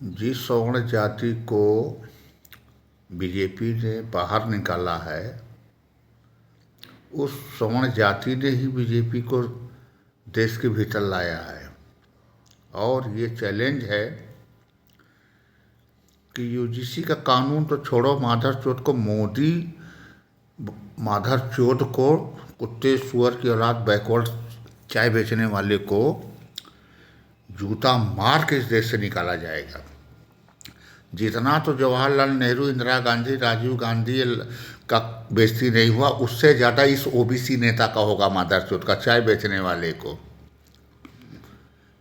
जिस सवर्ण जाति को बीजेपी ने बाहर निकाला है, उस सवर्ण जाति ने ही बीजेपी को देश के भीतर लाया है। और ये चैलेंज है कि यूजीसी का कानून तो छोड़ो, माधर चौथ को मोदी, माधर चौथ को, कुत्ते सुअर की औलाद बैकवर्ड चाय बेचने वाले को जूता मार के इस देश से निकाला जाएगा। जितना तो जवाहरलाल नेहरू, इंदिरा गांधी, राजीव गांधी का बेइज्जती नहीं हुआ, उससे ज़्यादा इस ओबीसी नेता का होगा माधर चौथ का, चाय बेचने वाले को।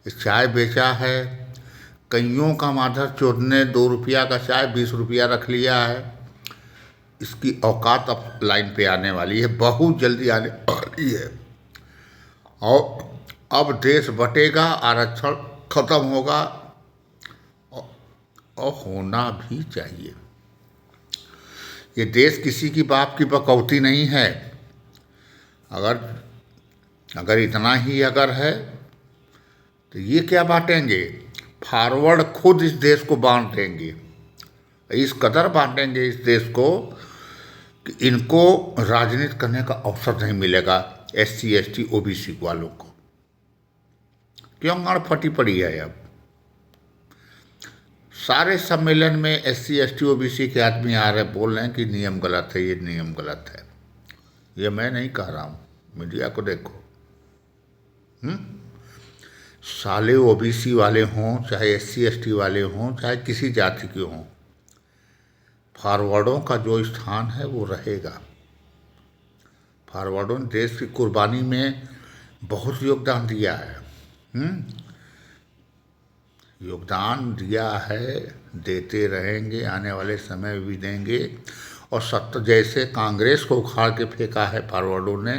इस चाय बेचा है कईयों का, माधर चौथ ने 2 रुपया का चाय 20 रुपया रख लिया है। इसकी औकात अब लाइन पे आने वाली है, बहुत जल्दी आने वाली है। और अब देश बटेगा, आरक्षण खत्म होगा, और होना भी चाहिए। ये देश किसी की बाप की बकौती नहीं है। अगर इतना ही अगर है तो ये क्या बांटेंगे? फॉरवर्ड खुद इस देश को बांट देंगे, इस कदर बांटेंगे इस देश को कि इनको राजनीति करने का अवसर नहीं मिलेगा। SC ST OBC वालों को क्यों गाड़ फटी पड़ी है? अब सारे सम्मेलन में SC ST OBC के आदमी आ रहे, बोल रहे हैं कि नियम गलत है, ये नियम गलत है। ये मैं नहीं कह रहा हूँ, मीडिया को देखो। साले OBC वाले हों, चाहे SC ST वाले हों, चाहे किसी जाति के हों, फॉरवर्डों का जो स्थान है वो रहेगा। फॉरवर्डों ने देश की कुर्बानी में बहुत योगदान दिया है। योगदान दिया है, देते रहेंगे, आने वाले समय भी देंगे। और जैसे कांग्रेस को उखाड़ के फेंका है फॉरवर्डों ने,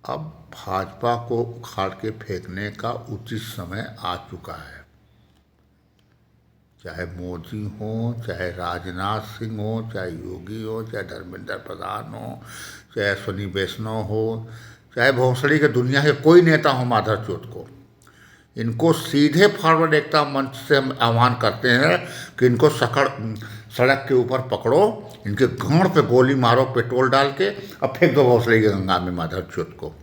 अब भाजपा को उखाड़ के फेंकने का उचित समय आ चुका है। चाहे मोदी हो, चाहे राजनाथ सिंह हो, चाहे योगी हो, चाहे धर्मेंद्र प्रधान हो, चाहे अश्विनी वैष्णव हो, चाहे भोसड़ी के दुनिया के कोई नेता हो, माधर चौथ को, इनको सीधे फॉरवर्ड एकता मंच से हम आह्वान करते हैं कि इनको सड़क के ऊपर पकड़ो, इनके गांड पे गोली मारो पेट्रोल डाल के, अब फेंक दो भोसड़ी की गंगा में माधर चौथ को।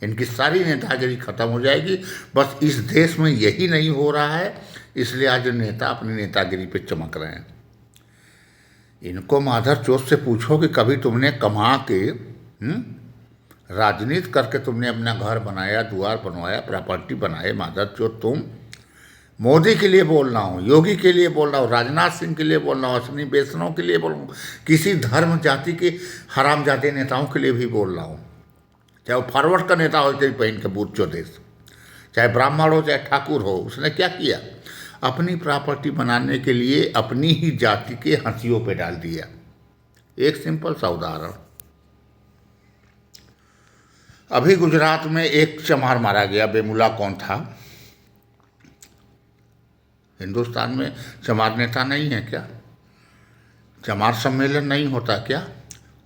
इनकी सारी नेतागिरी खत्म हो जाएगी। बस इस देश में यही नहीं हो रहा है, इसलिए आज नेता अपनी नेतागिरी पे चमक रहे हैं। इनको माधर चौथ से पूछो कि कभी तुमने कमा के राजनीति करके तुमने अपना घर बनाया, द्वार बनवाया, प्रॉपर्टी बनाए? माधर चौथ तुम, मोदी के लिए बोल रहा हूँ, योगी के लिए बोल रहा हूँ, राजनाथ सिंह के लिए बोल रहा हूँ, अश्विनी वैष्णव के लिए बोल रहा हूँ, किसी धर्म जाति के हरामजादे नेताओं के लिए भी बोल रहा हूँ। चाहे वो फॉरवर्ड का नेता हो, तेरी बहन के बूथ चौदेश, चाहे ब्राह्मण हो, चाहे ठाकुर हो, उसने क्या किया? अपनी प्रॉपर्टी बनाने के लिए अपनी ही जाति के हंसियों पे डाल दिया। एक सिंपल सा उदाहरण, अभी गुजरात में एक चमार मारा गया, बेमुला कौन था? हिंदुस्तान में चमार नेता नहीं है क्या? चमार सम्मेलन नहीं होता क्या?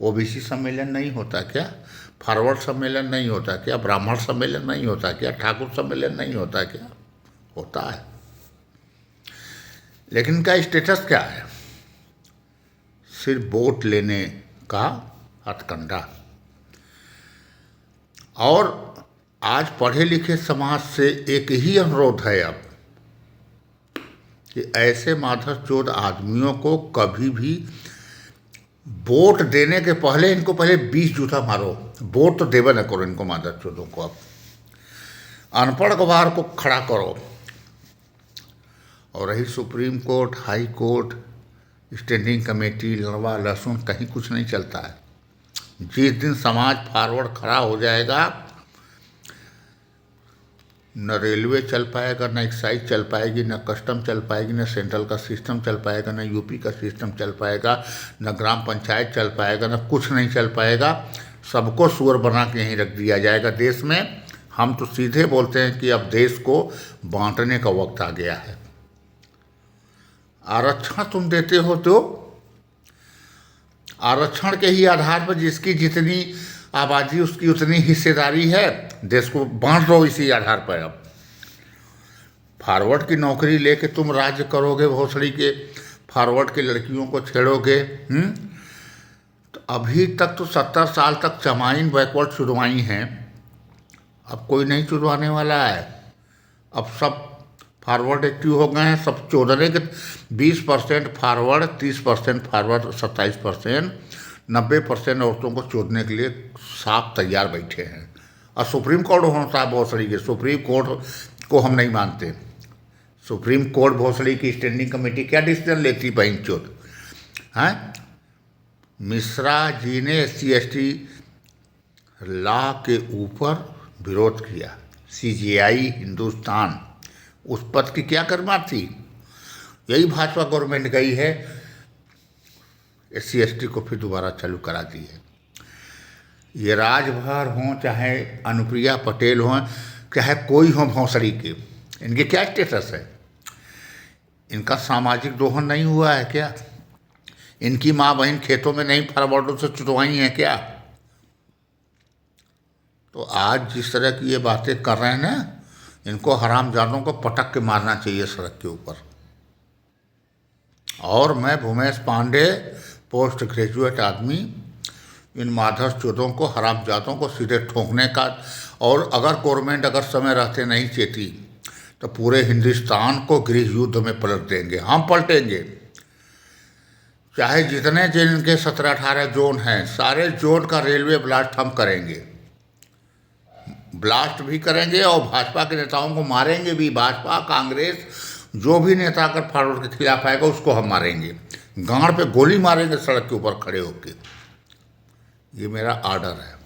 OBC सम्मेलन नहीं होता क्या? फॉरवर्ड सम्मेलन नहीं होता क्या? ब्राह्मण सम्मेलन नहीं होता क्या? ठाकुर सम्मेलन नहीं होता क्या? होता है। लेकिन इनका स्टेटस क्या है? सिर्फ वोट लेने का हथकंडा। और आज पढ़े लिखे समाज से एक ही अनुरोध है अब कि ऐसे माधर चौथ आदमियों को कभी भी वोट देने के पहले इनको पहले 20 जूता मारो। वोट तो देवे न करो इनको, माधर चौथों को। अब अनपढ़ गवार को खड़ा करो। और रही supreme court, high court, standing committee, लड़वा लहसुन, कहीं कुछ नहीं चलता है। जिस दिन समाज फॉरवर्ड खड़ा हो जाएगा, न रेलवे चल पाएगा, न एक्साइज चल पाएगी, न कस्टम चल पाएगी, न सेंट्रल का सिस्टम चल पाएगा, न यूपी का सिस्टम चल पाएगा, न ग्राम पंचायत चल पाएगा, न कुछ नहीं चल पाएगा। सबको सुअर बना के यहीं रख दिया जाएगा देश में। हम तो सीधे बोलते हैं कि अब देश को बांटने का वक्त आ गया है। आरक्षण तुम देते हो तो आरक्षण के ही आधार पर जिसकी जितनी आबादी उसकी उतनी हिस्सेदारी है, देश को बांट दो इसी आधार पर। अब फॉरवर्ड की नौकरी लेके तुम राज्य करोगे, भोसड़ी के फॉरवर्ड की लड़कियों को छेड़ोगे। तो अभी तक तो 70 साल तक चमाइन बैकवर्ड छुड़वाई हैं, अब कोई नहीं छुड़वाने वाला है। अब सब फॉरवर्ड एक्टिव हो गए हैं, सब चौधरी के 20% फॉरवर्ड, 30% फॉरवर्ड, 27%, 90% औरतों को चोदने के लिए साफ तैयार बैठे हैं। और सुप्रीम कोर्ट होना साहब भोसड़ी के, सुप्रीम कोर्ट को हम नहीं मानते। सुप्रीम कोर्ट भोसड़ी की स्टैंडिंग कमेटी क्या डिसीजन लेती बहन चोद हैं। मिश्रा जी ने SC/ST लॉ के ऊपर विरोध किया, CGI हिंदुस्तान, उस पद की क्या करना थी। यही भाजपा गवर्नमेंट गई है, SC/ST को फिर दोबारा चालू करा दी है। ये राजभर हों चाहे अनुप्रिया पटेल हों चाहे कोई हो भौसड़ी के, इनके क्या स्टेटस है। इनका सामाजिक दोहन नहीं हुआ है क्या? इनकी माँ बहन खेतों में नहीं फॉरवर्डों से चुटवाई हैं क्या? तो आज जिस तरह की ये बातें कर रहे हैं ना, इनको हरामजादों को पटक के मारना चाहिए सड़क के ऊपर। और मैं भूमेश पांडे, पोस्ट ग्रेजुएट आदमी, इन माधर चौधों को, हरामजादों को सीधे ठोकने का, और अगर गवर्नमेंट अगर समय रहते नहीं चेती तो पूरे हिंदुस्तान को गृह युद्ध में पलट देंगे। हम पलटेंगे, चाहे जितने जिनके 17-18 जोन हैं, सारे जोन का रेलवे ब्लास्ट हम करेंगे, ब्लास्ट भी करेंगे और भाजपा के नेताओं को मारेंगे भी। भाजपा, कांग्रेस, जो भी नेता अगर फॉरवर्ड के खिलाफ आएगा उसको हम मारेंगे, गांड पे गोली मारेंगे सड़क के ऊपर खड़े होके। ये मेरा आर्डर है।